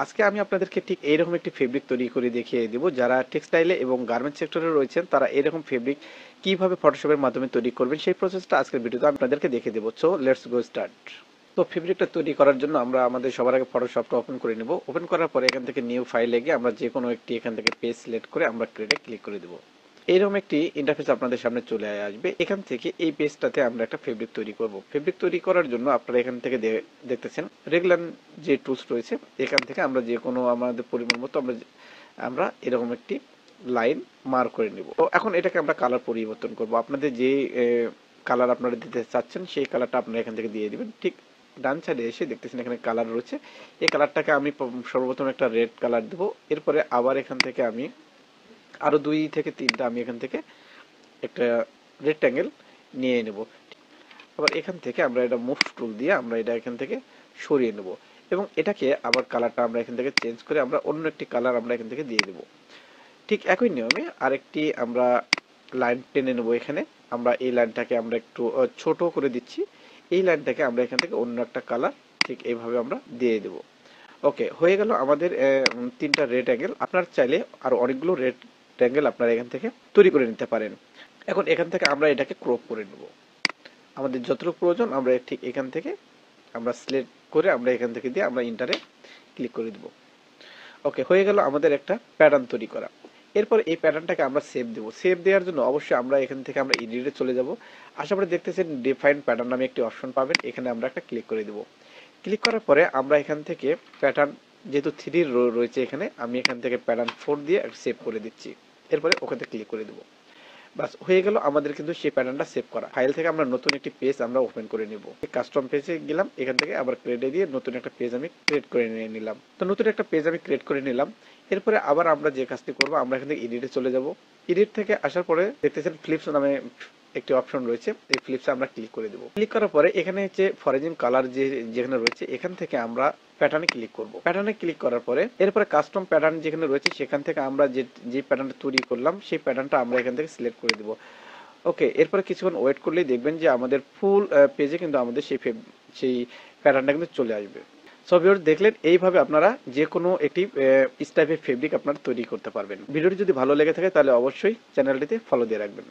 আজকে আমি আপনাদেরকে ঠিক এইরকম একটি ফেব্রিক তৈরি করে দেখিয়ে দেব। যারা টেক্সটাইলে এবং গার্মেন্টস সেক্টরে রয়েছেন তারা এরকম ফেব্রিক কিভাবে ফটোশপের মাধ্যমে তৈরি করবেন সেই প্রসেসটা আজকের ভিডিওতে আমি আপনাদেরকে দেখিয়ে দেবো। So let's go start. তো ফেব্রিকটা তৈরি করার জন্য আমরা আমাদের সবার আগে ফটোশপটা ওপেন করে নেব। ওপেন করার পরে এখান থেকে নিউ ফাইলে গিয়ে আমরা যে কোনো একটি এখান থেকে পেজ সিলেক্ট করে আমরা ক্রিয়েটে ক্লিক করে দেবো। এইরকম একটি ইন্টারফেস আপনাদের সামনে চলে আসবে। এখান থেকে এই পেজটাতে আমরা একটা ফেব্রিক তৈরি করব। ফেব্রিক তৈরি করার জন্য আপনারা এখান থেকে দেখতেছেন রেগুলার যে টুলস রয়েছে, এখান থেকে আমরা যে কোনো আমাদের পরিমাণ মতো আমরা এরকম একটি লাইন মার্ক করে নিব। তো এখন এটাকে আমরা কালার পরিবর্তন করব। আপনাদের যে কালার আপনারা দিতে চাচ্ছেন সেই কালারটা আপনারা এখান থেকে দিয়ে দিবেন। ঠিক ডান সাইডে এসে দেখতেছেন এখানে কালার রয়েছে। এই কালারটাকে আমি সর্বপ্রথম একটা রেড কালার দেব। এরপরে আবার এখান থেকে আমি আরো 2 থেকে 3টা আমি এখান থেকে একটা রেক্ট্যাঙ্গেল নিয়ে নেব। আবার এখান থেকে আমরা এটা মুভ টুল দিয়ে আমরা এটা এখান থেকে সরিয়ে নেব এবং এটাকে আবার কালারটা আমরা এখান থেকে চেঞ্জ করে আমরা অন্য একটি কালার আমরা এখান থেকে দিয়ে দেব। ঠিক একই নিয়মে আরেকটি আমরা লাইন টেনে নেব। এখানে আমরা এই লাইনটাকে আমরা একটু ছোট করে দিচ্ছি। এই লাইনটাকে আমরা এখান থেকে অন্য একটা কালার ঠিক এইভাবে আমরা দিয়ে দেব। ওকে, হয়ে গেল আমাদের 3টা রেড অ্যাঙ্গেল। আপনার চাইলে আরো অনেকগুলো রেড অ্যাঙ্গেল আপনারা এখান থেকে তৈরি করে নিতে পারেন। এখন এখান থেকে আমরা এটাকে ক্রপ করে নেব। আমাদের যতটুকু প্রয়োজন আমরা ঠিক এখান থেকে আমরা সিলেক্ট করে আমরা এখান থেকে দিয়ে আমরা ইন্টারে ক্লিক করে দেব। ওকে, হয়ে গেল আমাদের একটা প্যাটার্ন তৈরি করা। এরপর এই প্যাটার্নটাকে আমরা সেভ দেব। সেভ দেওয়ার জন্য অবশ্যই আমরা এখান থেকে আমরা এডিটে চলে যাব। আশা করি দেখতেছেন ডিফাইন প্যাটার্ন নামে একটি অপশন পাবেন। এখানে আমরা একটা ক্লিক করে দেব। ক্লিক করার পরে আমরা এখান থেকে প্যাটার্ন যেহেতু 3 রয়েছে এখানে, আমি এখান থেকে প্যাটার্ন 4 দিয়ে সেভ করে দিচ্ছি। এরপরে ওখানে ক্লিক করে দেব। বাস হয়ে গেল আমাদের কিন্তু সেই প্যাটার্নটা সেভ করা। ফাইল থেকে আমরা নতুন একটি পেজ আমরা ওপেন করে নিব। কাস্টম পেজে গেলাম, এখান থেকে আবার ক্রিয়েটে দিয়ে নতুন একটা পেজ আমি ক্রিয়েট করে নিয়ে নিলাম। তো নতুন একটা পেজ আমি ক্রিয়েট করে নিলাম। এরপরে আবার আমরা যে কাজটি করব, আমরা এখান থেকে এডিটে চলে যাব। এডিট থেকে আসার পরে দেখতেছেন ফ্লিপস নামে একটি অপশন রয়েছে। এই ফ্লিপসে আমরা ক্লিক করে দেব। ক্লিক করার পরে এখানে হচ্ছে ফরেজিং কালার যেখানে রয়েছে এখান থেকে আমরা প্যাটার্নে ক্লিক করব। প্যাটার্নে ক্লিক করার পরে এরপরে কাস্টম প্যাটার্ন যেখানে রয়েছে সেখান থেকে আমরা যে প্যাটার্নটা তৈরি করলাম সেই প্যাটার্নটা আমরা এখান থেকে সিলেক্ট করে দেব। ওকে, এরপরে কিছুক্ষণ ওয়েট করলেই দেখবেন যে আমাদের ফুল পেজে কিন্তু আমাদের সেই প্যাটার্নটা কিন্তু চলে আসবে। সো ভিউয়ার্স, দেখলেন এইভাবে আপনারা যে কোনো একটি টাইপের ফেব্রিক আপনারা তৈরি করতে পারবেন। ভিডিওটি যদি ভালো লেগে থাকে তাহলে অবশ্যই চ্যানেলটিতে ফলো দিয়ে রাখবেন।